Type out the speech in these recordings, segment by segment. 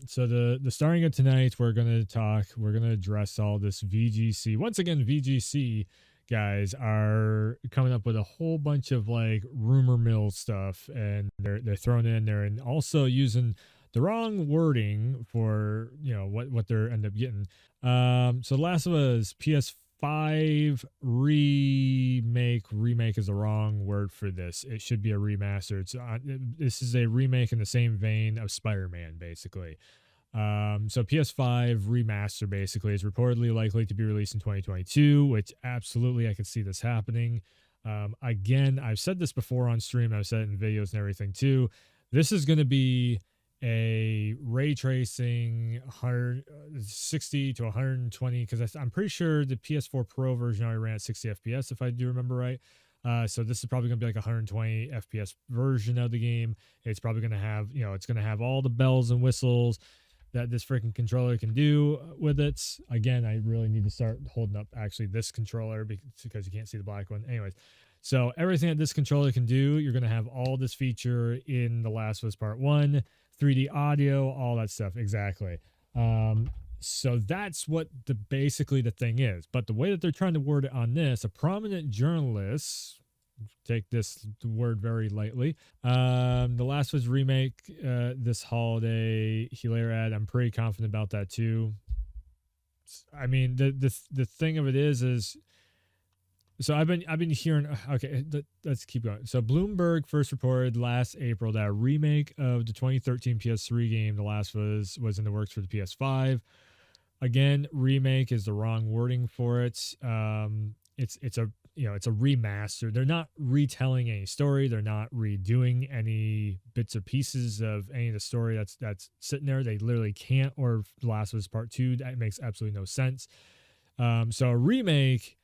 So the starting of tonight, we're gonna address all this VGC. Once again, VGC guys are coming up with a whole bunch of like rumor mill stuff, and they're throwing it in there, and also using the wrong wording for what they're end up getting. So Last of Us PS5 remake is the wrong word for this. It should be a remaster. This is a remake in the same vein of Spider-Man, basically. So PS5 remaster basically is reportedly likely to be released in 2022, which absolutely I could see this happening. Again, I've said this before on stream. I've said it in videos and everything too. This is going to be a ray tracing 160 to 120 because I'm pretty sure the PS4 Pro version already ran at 60 FPS if I do remember right. So this is probably going to be like a 120 FPS version of the game. It's probably going to have, it's going to have all the bells and whistles that this freaking controller can do with it. Again, I really need to start holding up actually this controller because you can't see the black one. Anyways, so everything that this controller can do, you're going to have all this feature in The Last of Us Part 1, 3D audio, all that stuff. Exactly. So that's what basically the thing is. But the way that they're trying to word it on this, a prominent journalist, take this word very lightly, The Last of Us remake this holiday, he later added, I'm pretty confident about that too. I mean, the thing of it is so I've been hearing. Okay, let's keep going. So Bloomberg first reported last April that a remake of the 2013 PS3 game The Last of Us was in the works for the PS5. Again, remake is the wrong wording for it. It's a remaster. They're not retelling any story. They're not redoing any bits or pieces of any of the story that's sitting there. They literally can't. Or The Last of Us Part 2. That makes absolutely no sense. So a remake.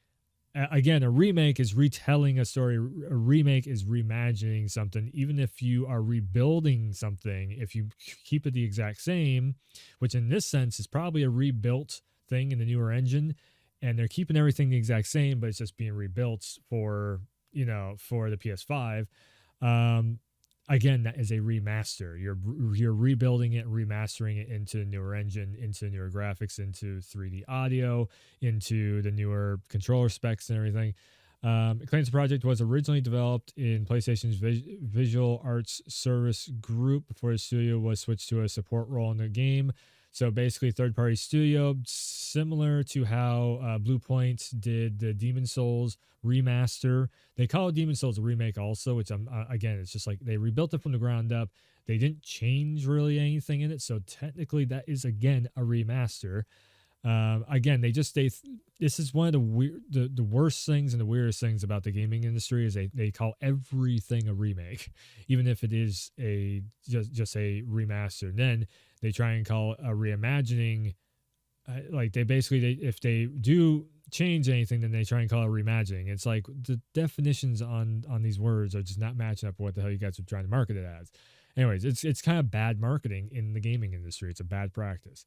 Again, a remake is retelling a story. A remake is reimagining something. Even if you are rebuilding something, if you keep it the exact same, which in this sense is probably a rebuilt thing in the newer engine, and they're keeping everything the exact same, but it's just being rebuilt for the PS5. Again, that is a remaster. You're rebuilding it, remastering it into the newer engine, into newer graphics, into 3D audio, into the newer controller specs and everything. It claims the project was originally developed in PlayStation's Visual Arts Service Group before the studio was switched to a support role in the game. So basically, third-party studio, similar to how Blue Point did the Demon Souls remaster. They call it Demon Souls a remake also, which again, it's just like they rebuilt it from the ground up. They didn't change really anything in it, so technically that is again a remaster. Again, this is one of the worst things and the weirdest things about the gaming industry is they call everything a remake, even if it is just a remaster. And then they try and call it a reimagining. Like if they do change anything, then they try and call it reimagining. It's like the definitions on these words are just not matching up with what the hell you guys are trying to market it as. Anyways, it's kind of bad marketing in the gaming industry. It's a bad practice.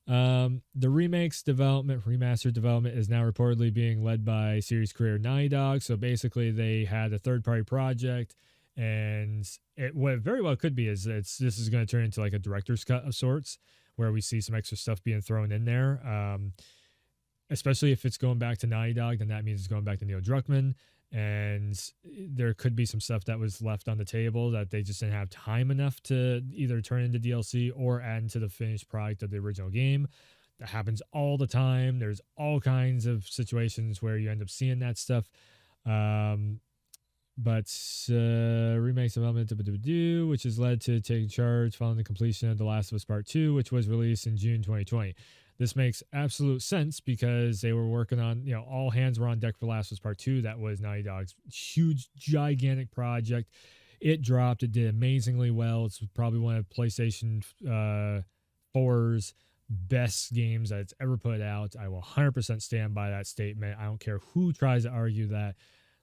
The remaster development is now reportedly being led by series creator Naughty Dog. So basically, they had a third-party project, and what it very well could be is this is going to turn into like a director's cut of sorts, where we see some extra stuff being thrown in there. Especially if it's going back to Naughty Dog, then that means it's going back to Neil Druckmann. And there could be some stuff that was left on the table that they just didn't have time enough to either turn into DLC or add into the finished product of the original game. That happens all the time. There's all kinds of situations where you end up seeing that stuff. Remakes development, which has led to taking charge following the completion of The Last of Us Part 2, which was released in June 2020. This makes absolute sense because they were working on, all hands were on deck for Last of Us Part 2. That was Naughty Dog's huge, gigantic project. It dropped. It did amazingly well. It's probably one of PlayStation 4's best games that it's ever put out. I will 100% stand by that statement. I don't care who tries to argue that.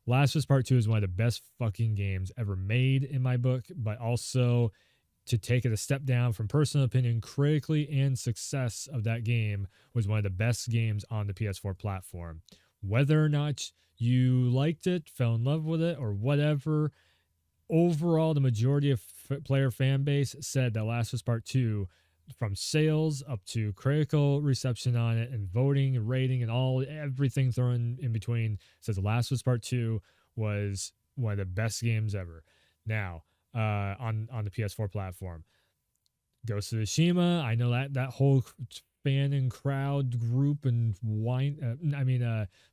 Last of Us Part 2 is one of the best fucking games ever made in my book, but also to take it a step down from personal opinion, critically and success of that game was one of the best games on the PS4 platform. Whether or not you liked it, fell in love with it, or whatever, overall, the majority of player fan base said that Last of Us Part 2 from sales up to critical reception on it and voting and rating and everything thrown in between, says The Last of Us Part 2 was one of the best games ever. Now, on the PS4 platform, Ghost of Tsushima, I know that whole fan and crowd group and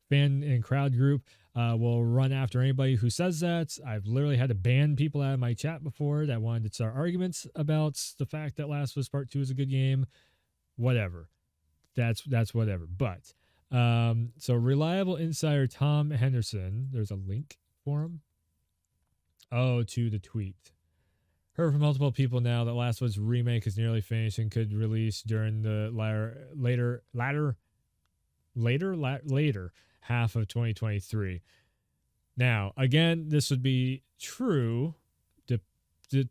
fan and crowd group will run after anybody who says that. I've literally had to ban people out of my chat before that wanted to start arguments about the fact that Last of Us Part 2 is a good game. Whatever. That's whatever. But so reliable insider Tom Henderson, there's a link for him. Oh, to the tweet. Heard from multiple people now that Last of Us Remake is nearly finished and could release during the later half of 2023. Now, again, this would be true. The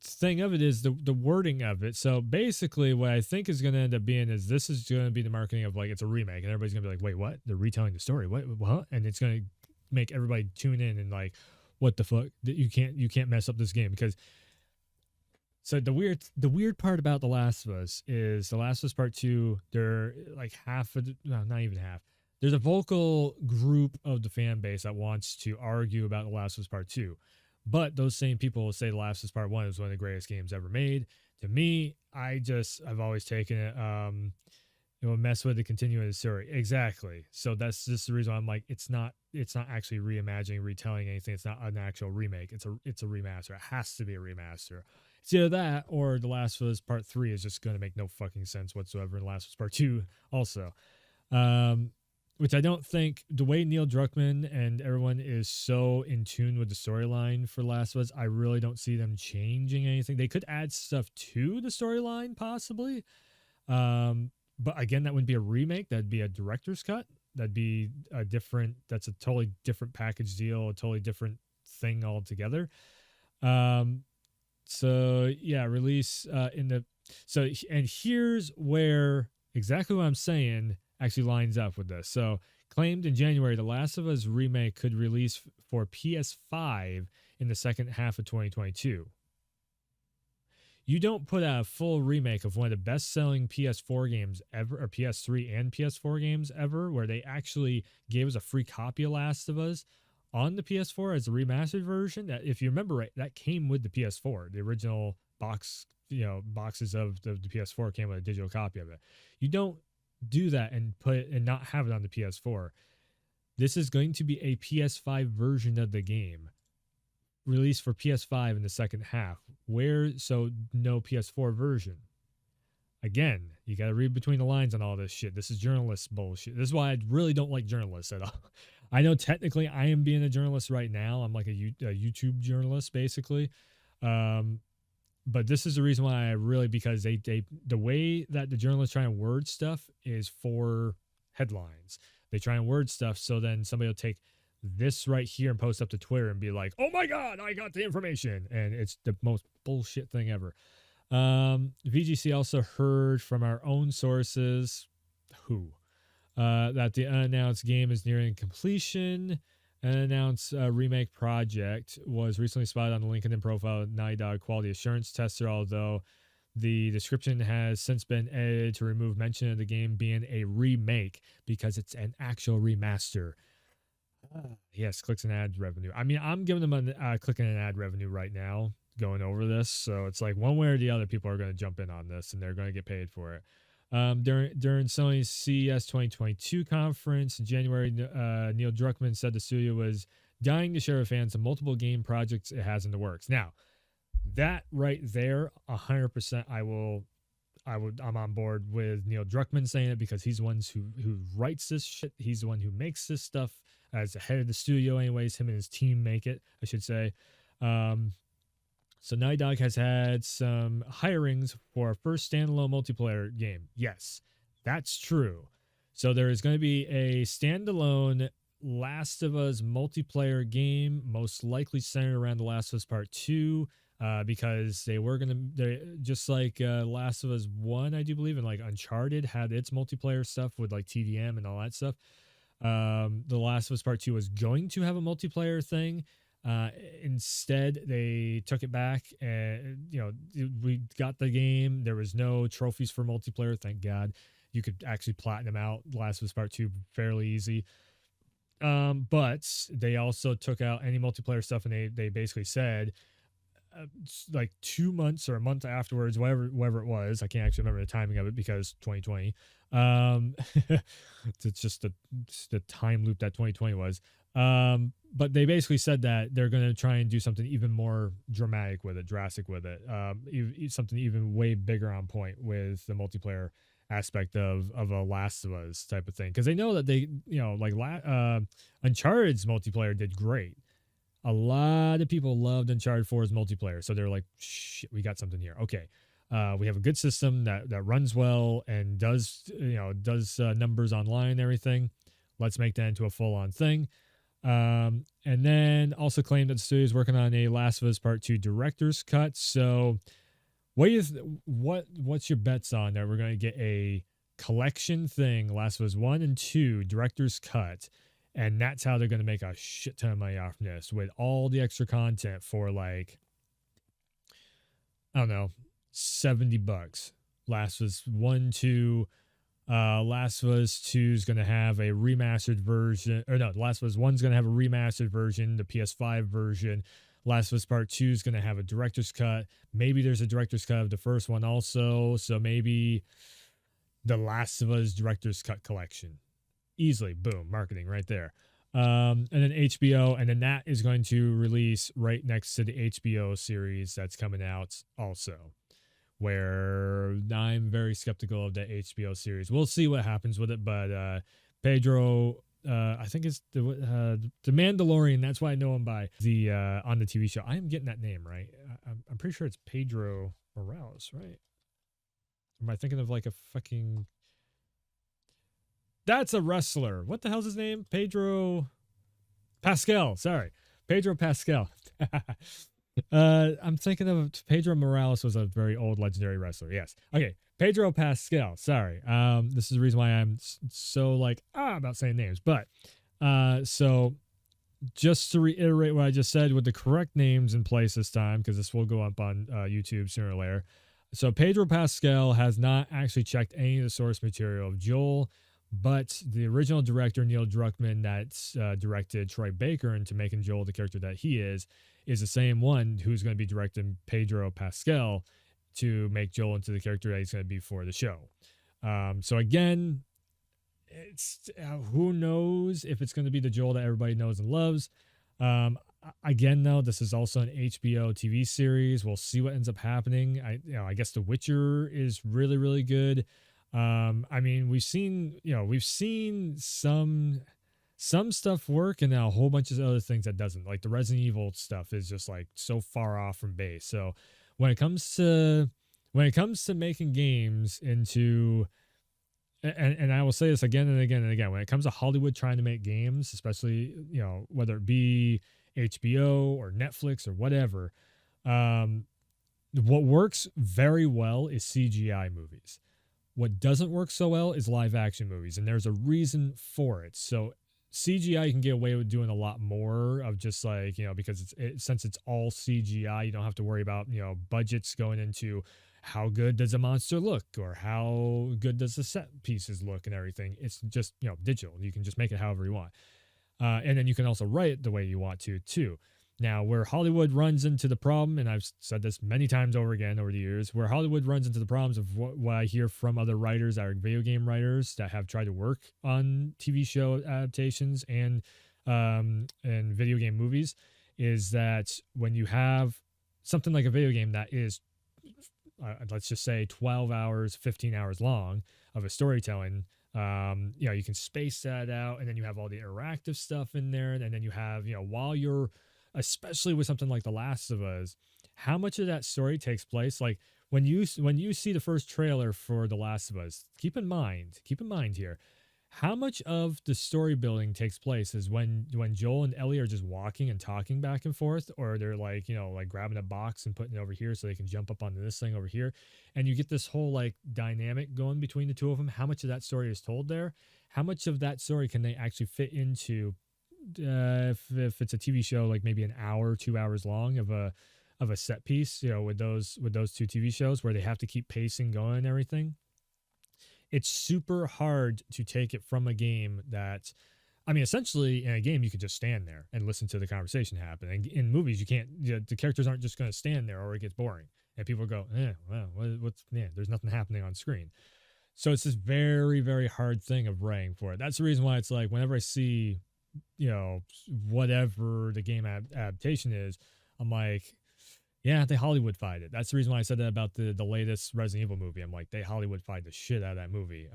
thing of it is the wording of it. So basically, what I think is going to end up being is this is going to be the marketing of like it's a remake, and everybody's going to be like, wait, what? They're retelling the story. What? And it's going to make everybody tune in and like, what the fuck? You can't mess up this game because. So the weird part about The Last of Us is The Last of Us Part 2, they're like not even half. There's a vocal group of the fan base that wants to argue about The Last of Us Part 2. But those same people will say The Last of Us Part 1 is one of the greatest games ever made. To me, I've always taken it, it will mess with the continuing the story. Exactly. So that's just the reason why I'm like, it's not actually reimagining, retelling anything. It's not an actual remake. It's a remaster. It has to be a remaster. It's either that or The Last of Us Part 3 is just going to make no fucking sense whatsoever in The Last of Us Part 2 also. Which I don't think, the way Neil Druckmann and everyone is so in tune with the storyline for Last of Us, I really don't see them changing anything. They could add stuff to the storyline, possibly. But again, that wouldn't be a remake. That'd be a director's cut. That's a totally different package deal, a totally different thing altogether. So yeah, release and here's where exactly what I'm saying actually lines up with this. So claimed in January, The Last of Us Remake could release for PS5 in the second half of 2022. You don't put out a full remake of one of the best-selling PS4 games ever, or PS3 and PS4 games ever, where they actually gave us a free copy of Last of Us on the PS4 as a remastered version. That, if you remember right, that came with the PS4. The original boxes of the PS4 came with a digital copy of it. You don't do that and not have it on the PS4. This is going to be a PS5 version of the game released for PS5 in the second half. So no PS4 version. Again, you got to read between the lines on all this shit. This is journalist bullshit. This is why I really don't like journalists at all. I know technically I am being a journalist right now. I'm like a YouTube journalist, basically. But this is the reason why because the way that the journalists try and word stuff is for headlines. They try and word stuff so then somebody will take this right here and post up to Twitter and be like, oh my God, I got the information. And it's the most bullshit thing ever. VGC also heard from our own sources that the unannounced game is nearing completion. An announced remake project was recently spotted on the LinkedIn profile of Naughty Dog quality assurance tester, although the description has since been edited to remove mention of the game being a remake because it's an actual remaster. Yes, clicks and ad revenue. I mean, I'm giving them a click and an ad revenue right now going over this. So it's like one way or the other, people are going to jump in on this and they're going to get paid for it. During Sony's CES 2022 conference in January, Neil Druckmann said the studio was dying to share with fans the multiple game projects it has in the works. Now, that right there, 100%, I'm on board with Neil Druckmann saying it because he's the one who writes this shit. He's the one who makes this stuff as the head of the studio anyways. Him and his team make it, I should say. So Naughty Dog has had some hirings for our first standalone multiplayer game. Yes, that's true. So there is going to be a standalone Last of Us multiplayer game, most likely centered around The Last of Us Part 2, because they're just like Last of Us 1, I do believe, and like Uncharted had its multiplayer stuff with like TDM and all that stuff. The Last of Us Part 2 was going to have a multiplayer thing. Uh, Instead, they took it back, and we got the game. There was no trophies for multiplayer, thank God. You could actually platinum out Last of Us Part Two fairly easy. But they also took out any multiplayer stuff, and they basically said, like 2 months or a month afterwards, whatever it was. I can't actually remember the timing of it because 2020. It's just the time loop that 2020 was. But they basically said that they're going to try and do something even more dramatic with it, drastic with it. Something even way bigger on point with the multiplayer aspect of a Last of Us type of thing, because they know that they, like Uncharted's multiplayer did great. A lot of people loved Uncharted 4's multiplayer, so they're like, "Shit, we got something here." Okay, we have a good system that runs well and does numbers online and everything. Let's make that into a full on thing. And then also claimed that the studio is working on a Last of Us Part Two director's cut. So, what's your bets on that we're going to get a collection thing, Last of Us 1 and 2 director's cut, and that's how they're going to make a shit ton of money off this with all the extra content for, like, I don't know, $70. Last of Us 1, 2, Last of Us 2 is going to have a remastered version, or no, Last of Us 1 is going to have a remastered version, the PS5 version. Last of Us Part 2 is going to have a director's cut. Maybe there's a director's cut of the first one also. So maybe the Last of Us director's cut collection. Easily, boom, marketing right there. And then HBO, and then that is going to release right next to the HBO series that's coming out also, where I'm very skeptical of the HBO series. We'll see what happens with it, but Pedro, I think it's the Mandalorian. That's why I know him by the on the TV show. I am getting that name right. I'm pretty sure it's Pedro Morales, right? Am I thinking of like a fucking? That's a wrestler. What the hell's his name? Pedro Pascal. Sorry, Pedro Pascal. I'm thinking of Pedro Morales was a very old legendary wrestler. Yes. Okay. Pedro Pascal. Sorry. This is the reason why I'm so like about saying names. But so just to reiterate what I just said with the correct names in place this time, because this will go up on YouTube sooner or later. So Pedro Pascal has not actually checked any of the source material of Joel, but the original director, Neil Druckmann, that directed Troy Baker into making Joel the character that he is the same one who's going to be directing Pedro Pascal to make Joel into the character that he's going to be for the show. So again, it's who knows if it's going to be the Joel that everybody knows and loves. Again, though, this is also an HBO TV series. We'll see what ends up happening. I guess The Witcher is really, really good. I mean, we've seen some stuff work, and now a whole bunch of other things that doesn't. Like the Resident Evil stuff is just like so far off from base. So when it comes to making games into, and I will say this again and again and again, when it comes to Hollywood trying to make games, especially whether it be HBO or Netflix or whatever, what works very well is CGI movies. What doesn't work so well is live action movies, and there's a reason for it. So CGI, you can get away with doing a lot more of just like, because since it's all CGI, you don't have to worry about, budgets going into how good does a monster look or how good does the set pieces look and everything. It's just, digital. You can just make it however you want. And then you can also write it the way you want to too. Now, where Hollywood runs into the problem, and I've said this many times over again over the years, where Hollywood runs into the problems of what I hear from other writers, our video game writers that have tried to work on TV show adaptations and video game movies, is that when you have something like a video game that is, let's just say 12 hours, 15 hours long of a storytelling, you can space that out, and then you have all the interactive stuff in there, and then you have, while you're, especially with something like The Last of Us, how much of that story takes place? Like when you see the first trailer for The Last of Us, keep in mind here, how much of the story building takes place is when Joel and Ellie are just walking and talking back and forth, or they're like, like grabbing a box and putting it over here so they can jump up onto this thing over here. And you get this whole like dynamic going between the two of them. How much of that story is told there? How much of that story can they actually fit into if it's a TV show, like maybe an hour, 2 hours long of a set piece, with those two TV shows where they have to keep pacing going and everything. It's super hard to take it from a game that, I mean, essentially in a game you could just stand there and listen to the conversation happen. And in movies you can't. The characters aren't just going to stand there, or it gets boring and people go, well, what's there's nothing happening on screen. So it's this very, very hard thing of writing for it. That's the reason why it's like whenever I see, whatever the game adaptation is, I'm like, yeah, they Hollywoodified it. That's the reason why I said that about the latest Resident Evil movie. I'm like, they Hollywoodified the shit out of that movie.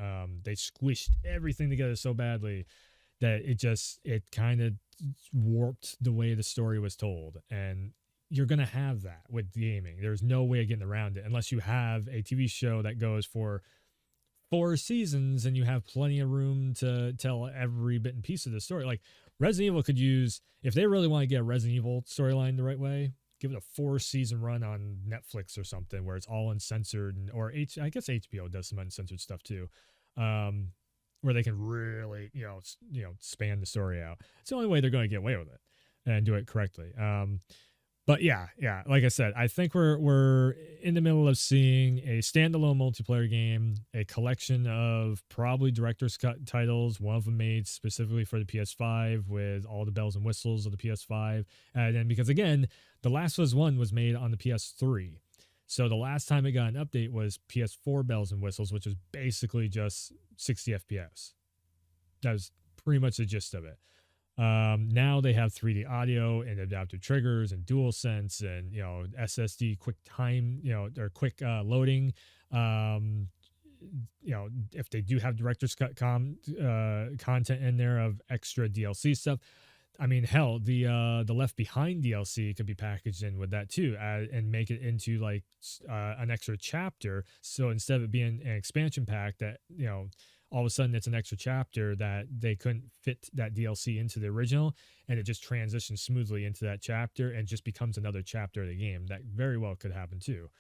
They squished everything together so badly that it kind of warped the way the story was told. And you're gonna have that with gaming. There's no way of getting around it unless you have a TV show that goes for 4 seasons and you have plenty of room to tell every bit and piece of the story. Like Resident Evil could use, if they really want to get a Resident Evil storyline the right way, give it a 4 season run on Netflix or something where it's all uncensored, or I guess HBO does some uncensored stuff too, where they can really span the story out. It's the only way they're going to get away with it and do it correctly. But yeah, like I said, I think we're in the middle of seeing a standalone multiplayer game, a collection of probably director's cut titles, one of them made specifically for the PS5 with all the bells and whistles of the PS5. And then because again, The Last of Us 1 was made on the PS3. So the last time it got an update was PS4 bells and whistles, which was basically just 60 FPS. That was pretty much the gist of it. Now they have 3D audio and adaptive triggers and DualSense and SSD quick time, or quick loading. If they do have director's cut content in there of extra DLC stuff, I mean, hell, the Left Behind DLC could be packaged in with that too, and make it into like an extra chapter. So instead of it being an expansion pack that all of a sudden it's an extra chapter that they couldn't fit that DLC into the original, and it just transitions smoothly into that chapter and just becomes another chapter of the game. That very well could happen too.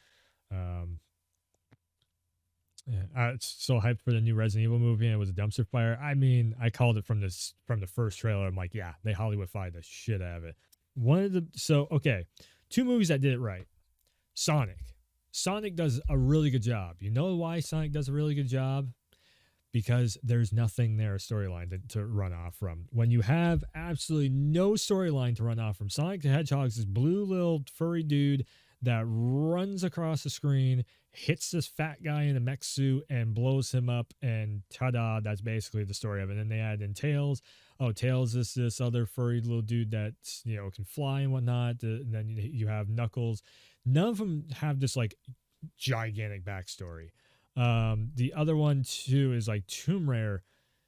It's so hyped for the new Resident Evil movie, and it was a dumpster fire. I mean, I called it from the first trailer. I'm like, yeah, they Hollywoodified the shit out of it. Okay, 2 movies that did it right. Sonic does a really good job. You know why Sonic does a really good job? Because there's nothing there storyline to run off from. When you have absolutely no storyline to run off from, Sonic the Hedgehog's this blue little furry dude that runs across the screen, hits this fat guy in a mech suit and blows him up, and ta-da, that's basically the story of it. And then they add in Tails. Oh, Tails is this other furry little dude that can fly and whatnot. And then you have Knuckles. None of them have this like gigantic backstory. The other one too is like Tomb Raider.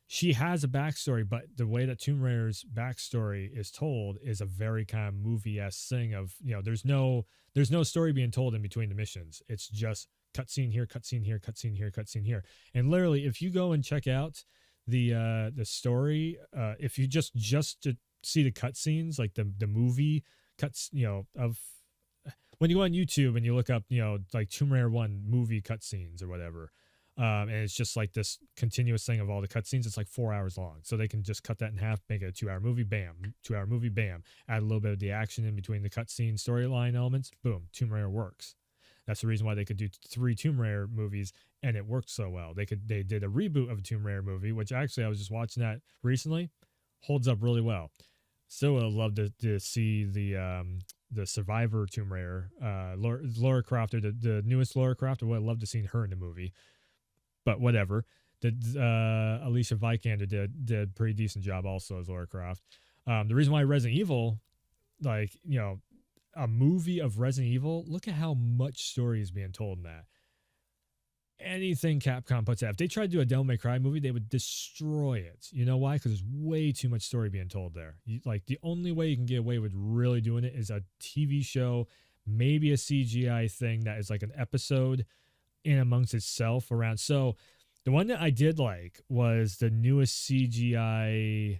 She has a backstory, but the way that Tomb Raider's backstory is told is a very kind of movie-esque thing of, there's no story being told in between the missions. It's just cutscene here, cutscene here, cutscene here, cutscene here. And literally, if you go and check out the story, if you just to see the cutscenes, like the movie cuts, of when you go on YouTube and you look up, like Tomb Raider 1 movie cutscenes or whatever, and it's just like this continuous thing of all the cutscenes. It's like 4 hours long. So they can just cut that in half, make it a 2-hour movie, bam, 2-hour movie, bam, add a little bit of the action in between the cutscene storyline elements, boom, Tomb Raider works. That's the reason why they could do 3 Tomb Raider movies and it worked so well. They did a reboot of a Tomb Raider movie, which actually I was just watching that recently, holds up really well. Still would have loved to see the Survivor Tomb Raider, Lara Croft, or the newest Lara Croft. I would have loved to see her in the movie, but whatever. Alicia Vikander did a pretty decent job also as Lara Croft. The reason why Resident Evil, like a movie of Resident Evil, look at how much story is being told in that. Anything Capcom puts out, if they tried to do a Devil May Cry movie, they would destroy it. You know why? Because there's way too much story being told there. Like the only way you can get away with really doing it is a TV show, maybe a CGI thing that is like an episode in amongst itself around. So the one that I did like was the newest CGI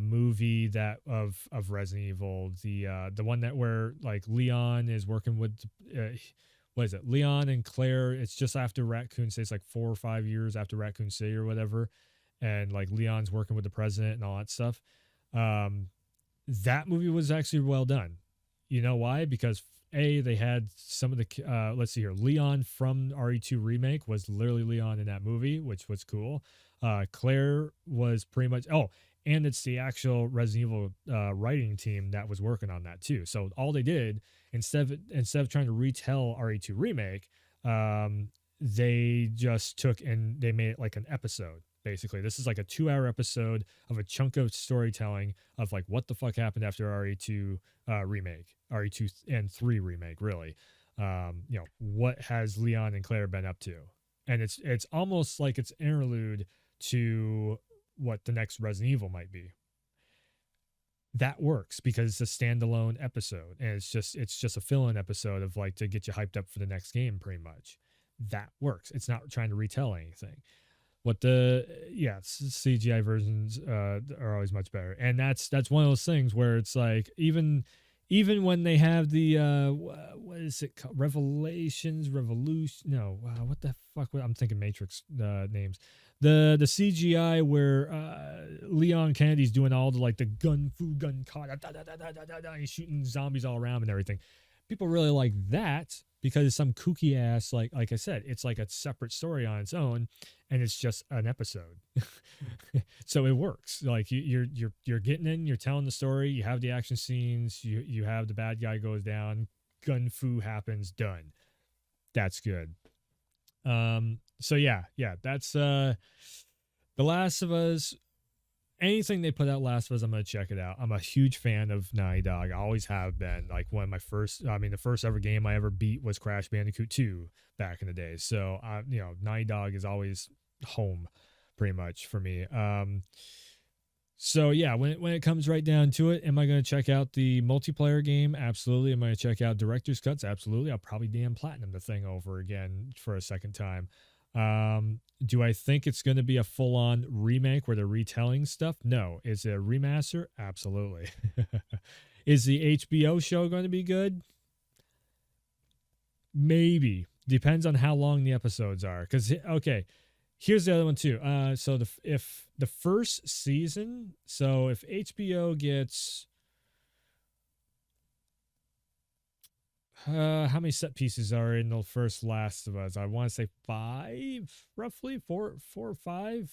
movie that of Resident Evil, the one that where like Leon is working with what is it, Leon and Claire. It's just after Raccoon City. It's like 4 or 5 years after Raccoon City or whatever, and like Leon's working with the president and all that stuff. Um, that movie was actually well done. You know why? Because they had some of the let's see here, Leon from RE2 remake was literally Leon in that movie, which was cool. Claire was pretty much and it's the actual Resident Evil writing team that was working on that too. So all they did instead of trying to retell RE2 remake, they just took and they made it like an episode. Basically, this is like a 2-hour episode of a chunk of storytelling of like what the fuck happened after RE2 remake, RE2 and 3 remake, really. What has Leon and Claire been up to? And it's almost like it's interlude to what the next Resident Evil might be. That works because it's a standalone episode, and it's just a fill-in episode of like to get you hyped up for the next game, pretty much. That works. It's not trying to retell anything. What the CGI versions are always much better, and that's one of those things where it's like even when they have the what is it called? Revelations, Revolution? No, what the fuck? I'm thinking Matrix names. The CGI where Leon Kennedy's doing all the like the gun kata, he's shooting zombies all around and everything. People really like that because it's some kooky ass like I said, it's like a separate story on its own, and it's just an episode. So it works. Like you're getting in, you're telling the story, you have the action scenes, you have the bad guy goes down, gun fu happens, done. That's good. So yeah, that's The Last of Us. Anything they put out Last of Us, I'm gonna check it out. I'm a huge fan of Naughty Dog. I always have been. Like one of my the first ever game I ever beat was Crash Bandicoot 2 back in the day. So Naughty Dog is always home, pretty much for me. So yeah, when it comes right down to it, am I going to check out the multiplayer game? Absolutely. Am I going to check out director's cuts? Absolutely. I'll probably damn platinum the thing over again for a second time. Do I think it's going to be a full-on remake where they're retelling stuff? No. Is it a remaster? Absolutely. Is the HBO show going to be good? Maybe. Depends on how long the episodes are. Because, okay, here's the other one too. So if the first season, so if HBO gets how many set pieces are in the first Last of Us? I want to say 5, roughly 4 or 5.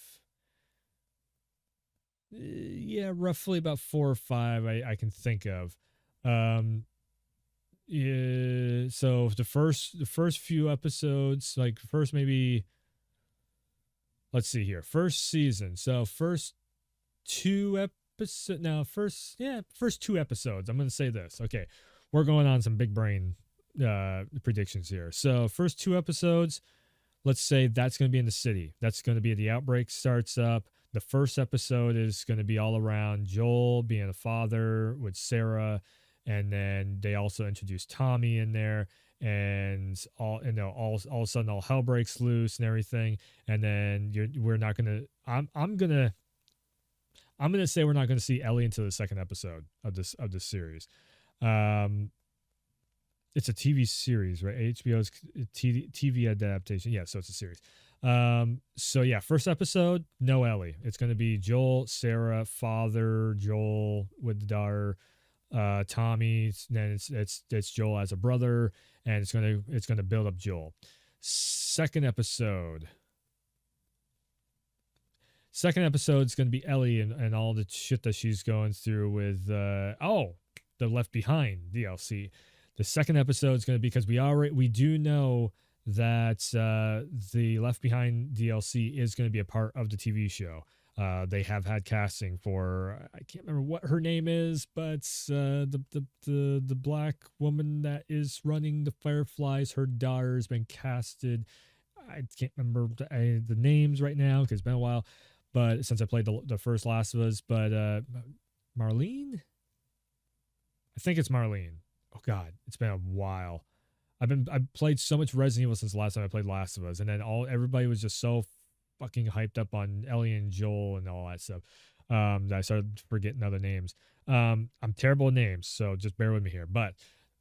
Yeah, roughly about 4 or 5 I can think of. Yeah, so the first few episodes, like first maybe, let's see here, first season. So first 2 episodes. Now first 2 episodes. I'm gonna say this. Okay, we're going on some big brain predictions here. So first 2 episodes, let's say that's going to be in the city. That's going to be the outbreak starts up. The first episode is going to be all around Joel being a father with Sarah, and then they also introduce Tommy in there, and all of a sudden all hell breaks loose and everything. And then we're not gonna. I'm gonna say we're not gonna see Ellie until the second episode of this series. It's a TV series, right? HBO's TV adaptation. Yeah, so it's a series. So yeah, first episode, no Ellie. It's going to be Joel, Sarah, father, Joel with the daughter, Tommy. Then it's Joel as a brother, and it's gonna build up Joel. Second episode is going to be Ellie and all the shit that she's going through with the Left Behind DLC. The second episode is going to be, because we do know that the Left Behind DLC is going to be a part of the TV show. They have had casting for, I can't remember what her name is, but the black woman that is running the Fireflies, her daughter has been casted. I can't remember the names right now because it's been a while, but since I played the first Last of Us, but Marlene? I think it's Marlene. Oh God, it's been a while. I've played so much Resident Evil since the last time I played Last of Us, and then everybody was just so fucking hyped up on Ellie and Joel and all that stuff that I started forgetting other names. I'm terrible with names, so just bear with me here. But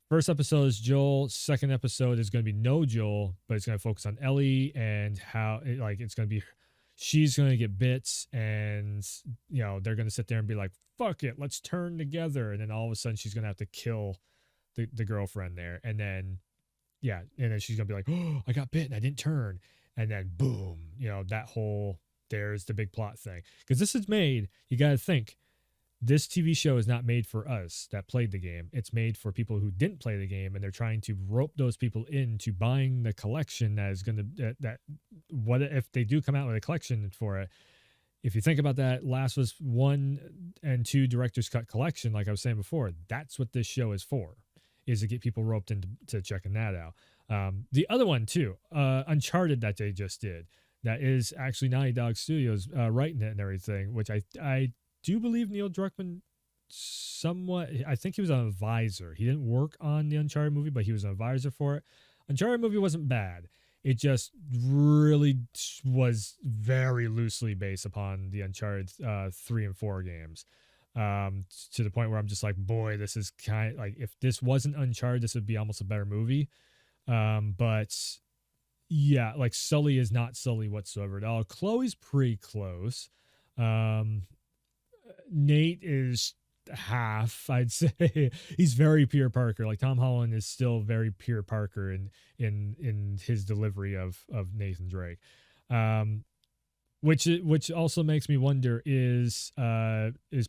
first episode is Joel. Second episode is going to be no Joel, but it's going to focus on Ellie and how it's going to be she's going to get bits, and they're going to sit there and be like, fuck it, let's turn together, and then all of a sudden she's going to have to kill the girlfriend there, and then and then she's going to be like, oh, I got bit and I didn't turn, and then boom, that whole, there's the big plot thing, because this is made, you got to think, this TV show is not made for us that played the game. It's made for people who didn't play the game, and they're trying to rope those people into buying the collection that is going to, that what if they do come out with a collection for it. If you think about that Last of Us 1 and 2 director's cut collection, like I was saying before, that's what this show is for, is to get people roped into checking that out. The other one too, Uncharted, that they just did, that is actually Naughty Dog Studios writing it and everything, which I do believe Neil Druckmann somewhat, I think he was an advisor. He didn't work on the Uncharted movie, but he was an advisor for it. Uncharted movie wasn't bad. It just really was very loosely based upon the Uncharted 3 and 4 games. To the point where I'm just like, boy, this is kind of like, if this wasn't Uncharted, this would be almost a better movie. But yeah, like Sully is not Sully whatsoever at all. Chloe's pretty close. Nate is half, I'd say. He's very Peter Parker. Like Tom Holland is still very Peter Parker in his delivery of Nathan Drake. Which also makes me wonder, is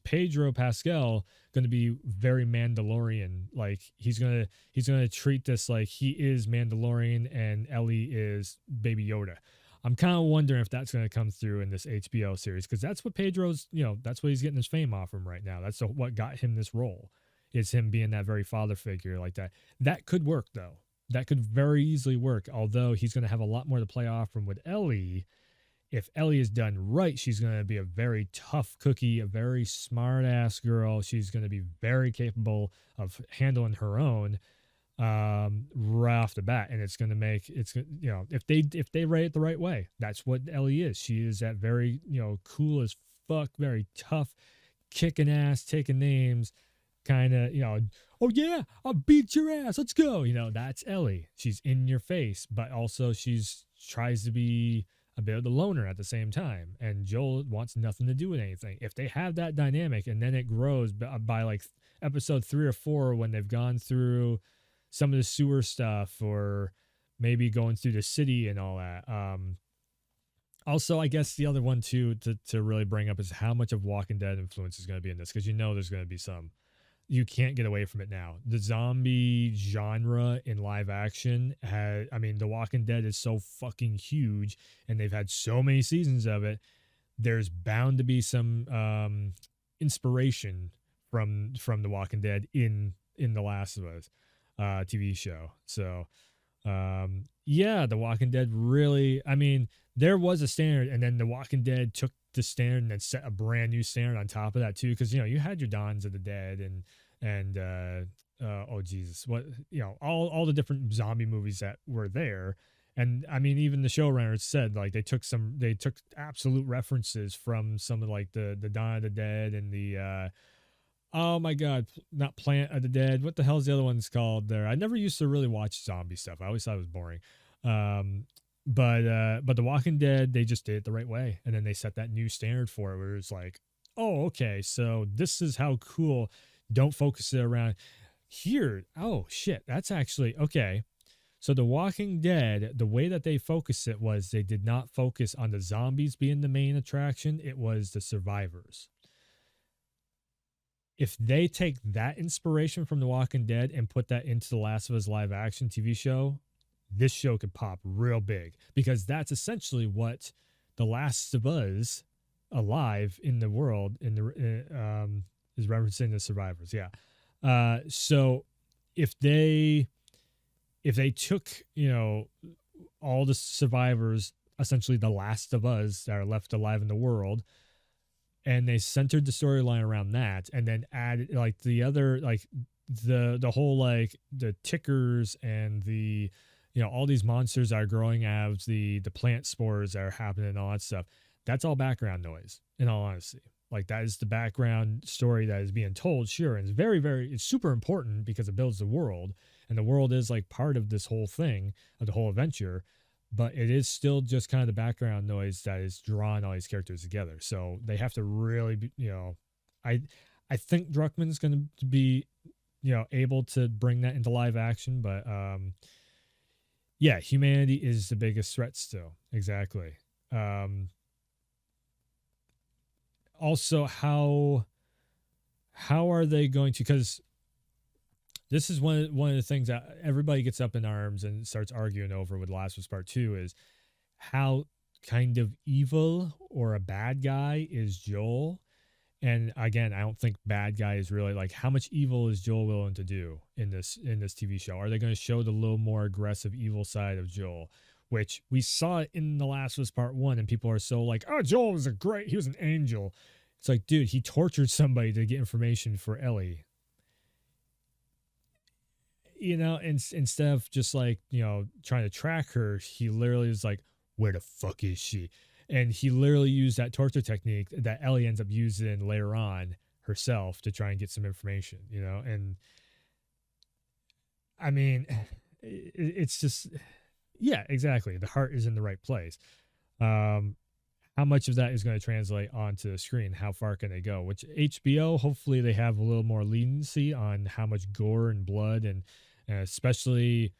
Pedro Pascal going to be very Mandalorian? Like he's gonna treat this like he is Mandalorian and Ellie is Baby Yoda. I'm kind of wondering if that's going to come through in this HBO series, because that's what Pedro's, that's what he's getting his fame off from right now. That's what got him this role, is him being that very father figure like that. That could work though. That could very easily work. Although he's going to have a lot more to play off from with Ellie. If Ellie is done right, she's going to be a very tough cookie, a very smart ass girl. She's going to be very capable of handling her own right off the bat, and it's going to make, it's, if they write it the right way, that's what Ellie is. She is that very, cool as fuck, very tough, kicking ass, taking names, kind of, oh yeah, I'll beat your ass, let's go. That's Ellie. She's in your face, but also she's tries to be a bit of the loner at the same time, and Joel wants nothing to do with anything. If they have that dynamic, and then it grows by like episode 3 or 4, when they've gone through some of the sewer stuff, or maybe going through the city and all that. Also, I guess the other one too to really bring up is how much of Walking Dead influence is going to be in this, because there's going to be some. You can't get away from it now. The zombie genre in live action The Walking Dead is so fucking huge, and they've had so many seasons of it. There's bound to be some inspiration from The Walking Dead in The Last of Us TV show. So The Walking Dead really, there was a standard, and then The Walking Dead took the standard and then set a brand new standard on top of that too, because you had your Dawns of the Dead and oh Jesus, what, all the different zombie movies that were there. And even the showrunners said, like, they took absolute references from some of like the Dawn of the Dead and the oh my God, not Plant of the Dead. What the hell is the other one's called there? I never used to really watch zombie stuff. I always thought it was boring. But The Walking Dead, they just did it the right way. And then they set that new standard for it, where it's like, oh, okay, so this is how cool. Don't focus it around here. Oh shit, that's actually okay. So The Walking Dead, the way that they focused it was, they did not focus on the zombies being the main attraction. It was the survivors. If they take that inspiration from The Walking Dead and put that into The Last of Us live action TV show, this show could pop real big, because that's essentially what The Last of Us alive in the world is referencing the survivors. Yeah. So if they took, all the survivors, essentially The Last of Us that are left alive in the world, and they centered the storyline around that, and then added like the other, like the whole, like the tickers and the, all these monsters that are growing out of the plant spores that are happening and all that stuff. That's all background noise, in all honesty. Like, that is the background story that is being told, sure. And it's it's super important because it builds the world, and the world is like part of this whole thing, of the whole adventure. but it is still just kind of the background noise that is drawing all these characters together. So they have to really be, I I think Druckmann's going to be, able to bring that into live action, but yeah, humanity is the biggest threat still. Exactly. Um Also, how are they going to, cuz this is one of the things that everybody gets up in arms and starts arguing over with Last of Us Part 2 is how kind of evil or a bad guy is Joel. And again, I don't think bad guy is really like, how much evil is Joel willing to do in this TV show? Are they going to show the little more aggressive evil side of Joel, which we saw in The Last of Us Part 1, and people are so like, oh, Joel was he was an angel. It's like, dude, he tortured somebody to get information for Ellie. Instead of just like, trying to track her, he literally is like, where the fuck is she? And he literally used that torture technique that Ellie ends up using later on herself to try and get some information, and I mean, it's just, yeah, exactly, the heart is in the right place. um how much of that is going to translate onto the screen? How far can they go? Which HBO, hopefully, they have a little more leniency on how much gore and blood and especially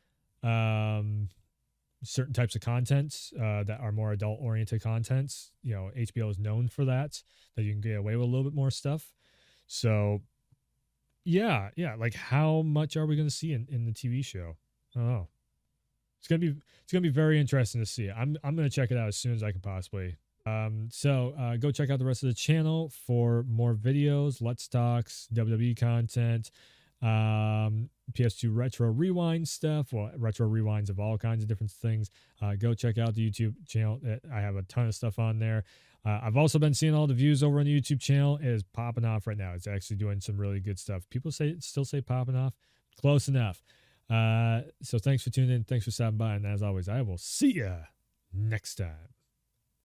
um, certain types of contents that are more adult oriented contents. HBO is known for that you can get away with a little bit more stuff. So yeah, like how much are we going to see in the TV show? I don't know. It's gonna be very interesting to see. I'm gonna check it out as soon as I can possibly. So go check out the rest of the channel for more videos, Let's Talks, WWE content, PS2 retro rewind stuff, well, retro rewinds of all kinds of different things. Go check out the YouTube channel. I have a ton of stuff on there. I've also been seeing all the views over on the YouTube channel. It is popping off right now. It's actually doing some really good stuff. People still say popping off. Close enough. So thanks for tuning in. Thanks for stopping by. And as always, I will see ya next time.